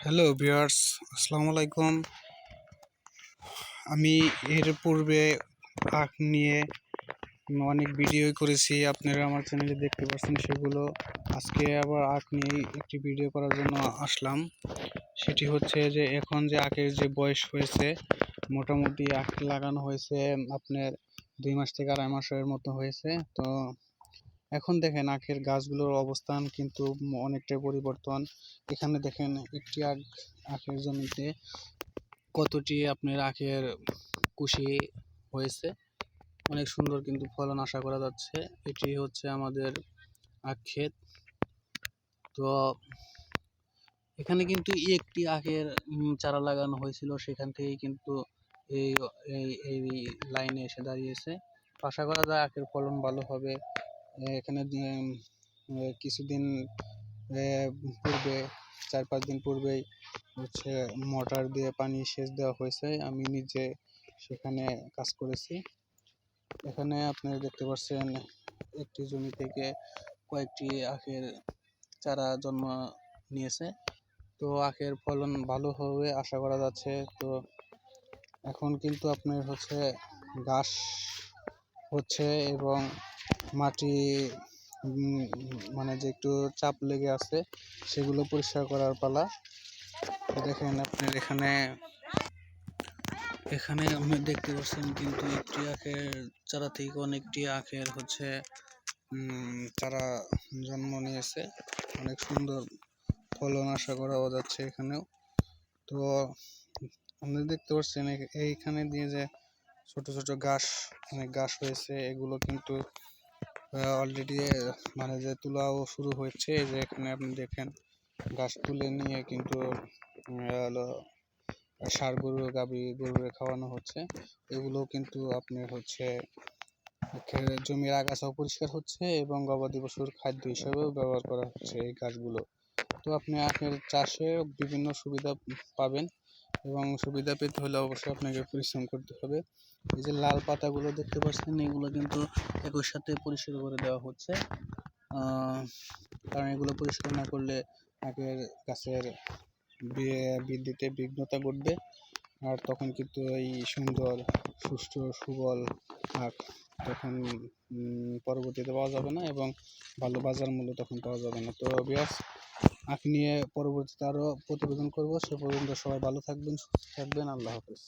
Hello viewers, আসসালামু আলাইকুম। আমি এর পূর্বে আখ নিয়ে অনেক ভিডিও করেছি, আপনারা আমার চ্যানেলে দেখতে পাচ্ছেন সেগুলো। আজকে আবার আখ নিয়ে একটি ভিডিও করার জন্য আসলাম। সেটি হচ্ছে যে এখন যে আখের যে বয়স হয়েছে, মোটামুটি আখ লাগানো হয়েছে আপনার 2 মাস থেকে 2.5 মাসের মতো হয়েছে। তো এখন দেখেন আখের গাছগুলোর অবস্থান কিন্তু অনেকটাই পরিবর্তন। এখানে দেখেন একটি আখের জমিতে কতটি আপনার আখের কুশি হয়েছে, অনেক সুন্দর কিন্তু ফলন আশা করা যাচ্ছে। এটি হচ্ছে আমাদের আখ ক্ষেত। তো এখানে কিন্তু একটি আখের চারা লাগানো হয়েছিল, সেখান থেকেই কিন্তু এই এই এই লাইনে এসে দাঁড়িয়েছে। আশা করা যায় আখের ফলন ভালো হবে। এখানে কিছুদিন পূর্বে 4-5 দিন পূর্বেই হচ্ছে মোটর দিয়ে পানি সেচ দেওয়া হয়েছে। আমি নিজে সেখানে কাজ করেছি। এখানে আপনি দেখতে পাচ্ছেন একটি জমি থেকে কয়েকটি আখের চারা জন্ম নিয়েছে। তো আখের ফলন ভালো হবে আশা করা যাচ্ছে। তো এখন কিন্তু আপনার হচ্ছে ঘাস হচ্ছে এবং মাটি মানে যে একটু চাপ লেগে আছে সেগুলো পরিষ্কার করার পালা। দেখেন আপনার এখানে আপনি দেখতে পাচ্ছেন কিন্তু একটি আখের চারা থেকে অনেকটি আখের হচ্ছে চারা জন্ম নিয়েছে। অনেক সুন্দর ফলন আশা করা যাচ্ছে এখানেও। তো আপনি দেখতে পাচ্ছেন এইখানে দিয়ে যে ছোট ছোট অনেক ঘাস হয়েছে, এগুলো কিন্তু অলরেডি মানে যে তুলাও শুরু হয়েছে। যে এখানে আপনি দেখেন ঘাস তুলে নিয়ে কিন্তু হলো ষাঁড় গরু গাভী গরুরে খাওয়ানো হচ্ছে। এগুলো কিন্তু আপনার হচ্ছে জমির আগাছাও পরিষ্কার হচ্ছে এবং গবাদি পশুর খাদ্য হিসেবেও ব্যবহার করা হচ্ছে এই গাছগুলো। তো আপনি আখের চাষে বিভিন্ন সুবিধা পাবেন এবং সুবিধা পেতে হলে অবশ্যই আপনাকে পরিশ্রম করতে হবে। এই যে লাল পাতাগুলো দেখতে পাচ্ছেন, এগুলো কিন্তু একই সাথে পরিষ্কার করে দেওয়া হচ্ছে, কারণ এগুলো পরিষ্কার না করলে আখের গাছের বৃদ্ধিতে বিঘ্নতা ঘটবে। আর তখন কিন্তু এই সুন্দর সুষ্ঠু সুবল আখ তখন পরবর্তীতে পাওয়া যাবে না এবং ভালো বাজার মূল্য তখন পাওয়া যাবে না। তো ভিউয়ার্স, আখ নিয়ে পরবর্তীতে আরও প্রতিবেদন করব। সে পর্যন্ত সবাই ভালো থাকবেন, সুস্থ থাকবেন। আল্লাহ হাফেজ।